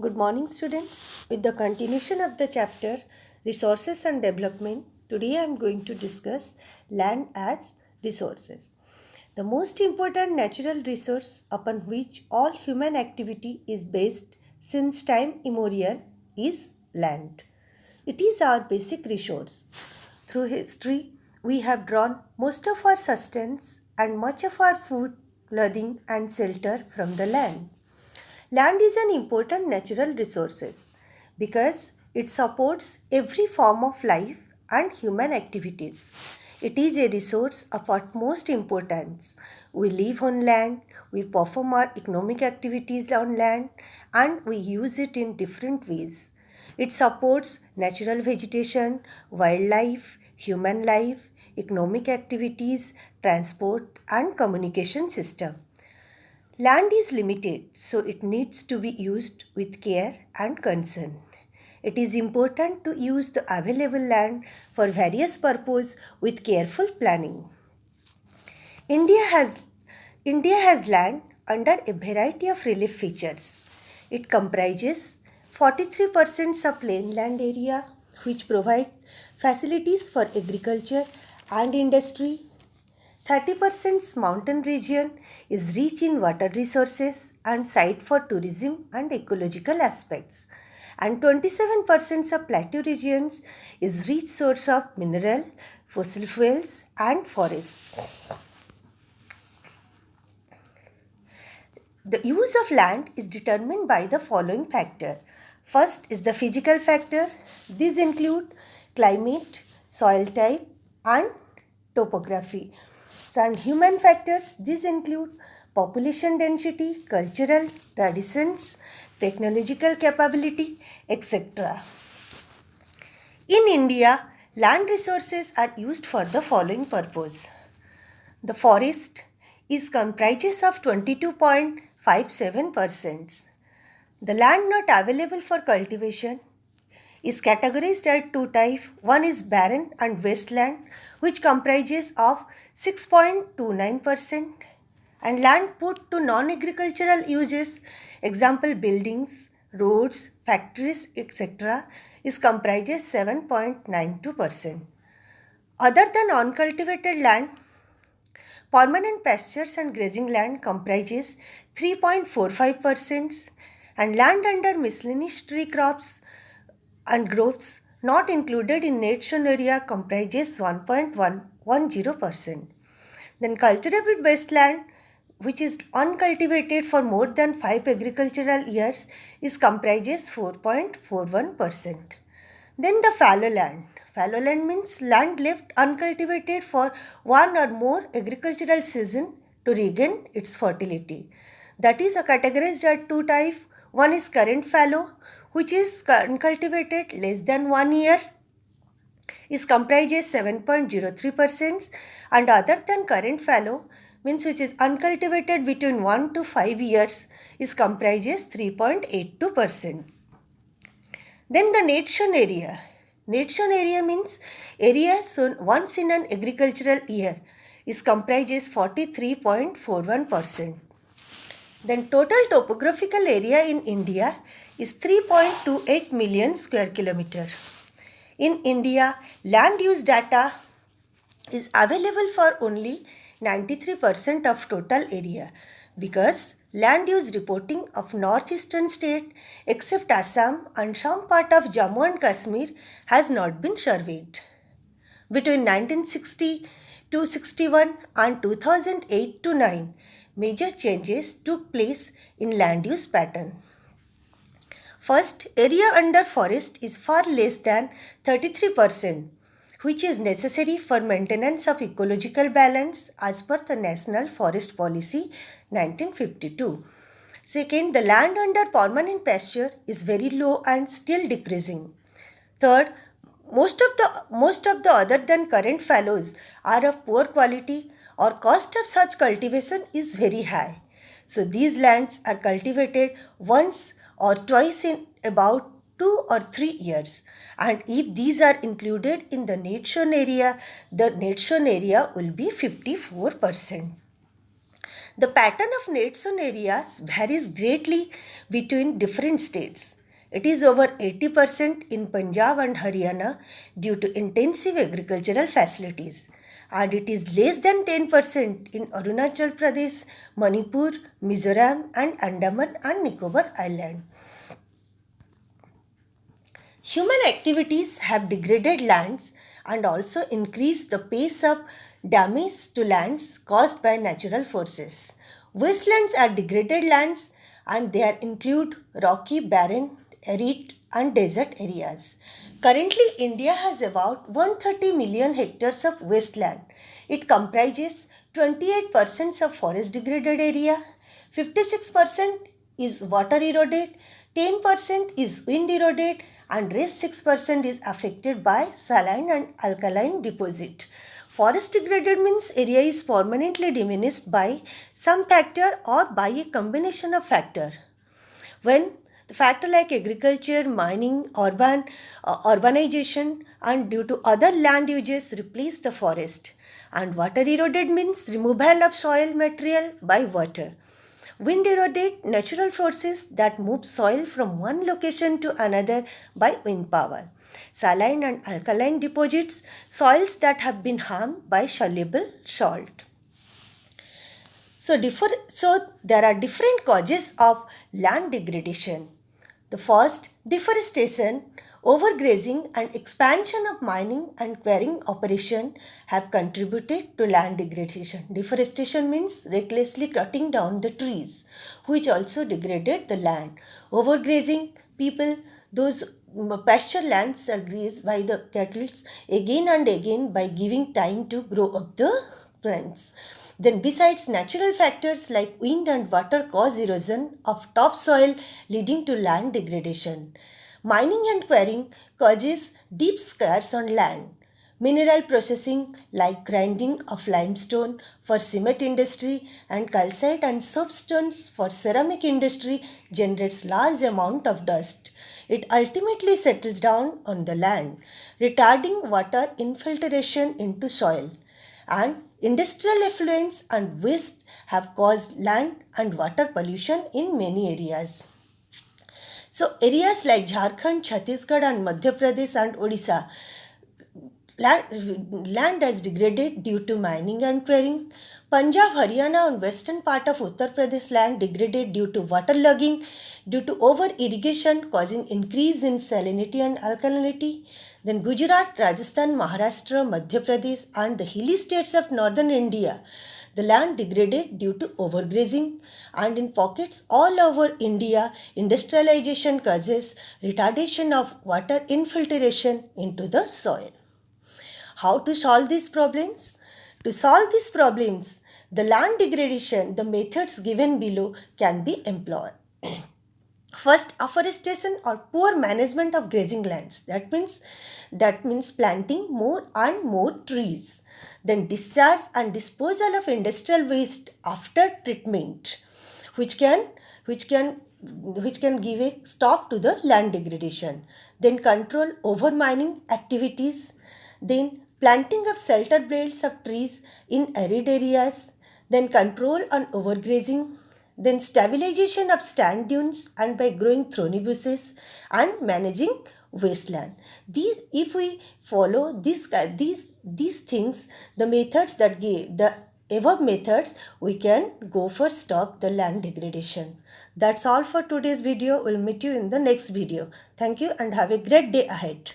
Good morning, students. With the continuation of the chapter Resources and Development, today I am going to discuss land as resources. The most important natural resource upon which all human activity is based since time immemorial is land. It is our basic resource. Through history, we have drawn most of our sustenance and much of our food, clothing, and shelter from the land. Land is an important natural resource because it supports every form of life and human activities. It is a resource of utmost importance. We live on land, we perform our economic activities on land, and we use it in different ways. It supports natural vegetation, wildlife, human life, economic activities, transport, and communication system. Land is limited, so it needs to be used with care and concern. It is important to use the available land for various purposes with careful planning. India has India has land under a variety of relief features. It comprises 43% of plain land area which provide facilities for agriculture and industry. 30% mountain region is rich in water resources and site for tourism and ecological aspects. And 27% of plateau regions is rich source of mineral, fossil fuels and forest. The use of land is determined by the following factor. First is the physical factor. These include climate, soil type and topography. So, and human factors, these include population density, cultural traditions, technological capability, etc. In India, land resources are used for the following purpose. The forest is comprises of 22.57%. The land not available for cultivation is categorized as two types. One is barren and wasteland, which comprises of 6.29%, and land put to non-agricultural uses, example buildings, roads, factories, etc., is comprises 7.92%. Other than uncultivated land, permanent pastures and grazing land comprises 3.45%, and land under miscellaneous tree crops and groves not included in net shown area comprises 1.110%. Then cultivable wasteland, which is uncultivated for more than 5 agricultural years, is comprises 4.41%. Then the fallow land. Fallow land means land left uncultivated for one or more agricultural season to regain its fertility. That is categorized as two types. One is current fallow, which is uncultivated less than 1 year, is comprises 7.03%, and other than current fallow means which is uncultivated between 1 to 5 years is comprises 3.82%. Then the net shown area. Net shown area means area sown once in an agricultural year is comprises 43.41%. Then total topographical area in India is 3.28 million square kilometer. In India, land use data is available for only 93% of total area because land use reporting of northeastern state except Assam and some part of Jammu and Kashmir has not been surveyed. Between 1960 to 61 and 2008 to 9, major changes took place in land use pattern. First, area under forest is far less than 33%, which is necessary for maintenance of ecological balance as per the National Forest Policy 1952. Second, the land under permanent pasture is very low and still decreasing. Third, most of the other than current fallows are of poor quality or cost of such cultivation is very high. So these lands are cultivated once or twice in about 2 or 3 years, and if these are included in the net shown area, the net shown area will be 54%. The pattern of net zone areas varies greatly between different states. It is over 80% in Punjab and Haryana due to intensive agricultural facilities, and it is less than 10% in Arunachal Pradesh, Manipur, Mizoram, and Andaman and Nicobar Island. Human activities have degraded lands and also increased the pace of damage to lands caused by natural forces. Wastelands are degraded lands and they include rocky, barren, arid and desert areas. Currently, India has about 130 million hectares of wasteland. It comprises 28% of forest degraded area, 56% is water eroded, 10% is wind eroded, and rest 6% is affected by saline and alkaline deposit. Forest degraded means area is permanently diminished by some factor or by a combination of factor. When the factor like agriculture, mining, urbanization and due to other land uses replace the forest. And water eroded means removal of soil material by water. Wind eroded natural forces that move soil from one location to another by wind power. Saline and alkaline deposits, soils that have been harmed by soluble salt. So there are different causes of land degradation. The first, deforestation, overgrazing and expansion of mining and quarrying operation have contributed to land degradation. Deforestation means recklessly cutting down the trees, which also degraded the land. Overgrazing, people, those pasture lands are grazed by the cattle again and again by giving time to grow up the plants. Then besides, natural factors like wind and water cause erosion of topsoil leading to land degradation. Mining and quarrying causes deep scars on land. Mineral processing like grinding of limestone for cement industry and calcite and soapstones for ceramic industry generates large amount of dust. It ultimately settles down on the land, retarding water infiltration into soil. And industrial effluents and waste have caused land and water pollution in many areas. So areas like Jharkhand, Chhattisgarh and Madhya Pradesh and Odisha, land has degraded due to mining and quarrying. Punjab, Haryana and western part of Uttar Pradesh land degraded due to waterlogging, due to over irrigation causing increase in salinity and alkalinity. Then Gujarat, Rajasthan, Maharashtra, Madhya Pradesh and the hilly states of northern India, the land degraded due to overgrazing, and in pockets all over India, industrialization causes retardation of water infiltration into the soil. How to solve these problems? To solve these problems, the land degradation, the methods given below can be employed. First, afforestation or poor management of grazing lands. That means planting more and more trees. Then discharge and disposal of industrial waste after treatment, which can give a stop to the land degradation. Then control over mining activities. Then planting of shelter belts of trees in arid areas. Then control on overgrazing. Then stabilization of sand dunes and by growing thorny bushes and managing wasteland. If we follow these things, the methods that give the above methods, we can go for stop the land degradation. That's all for today's video. We'll meet you in the next video. Thank you and have a great day ahead.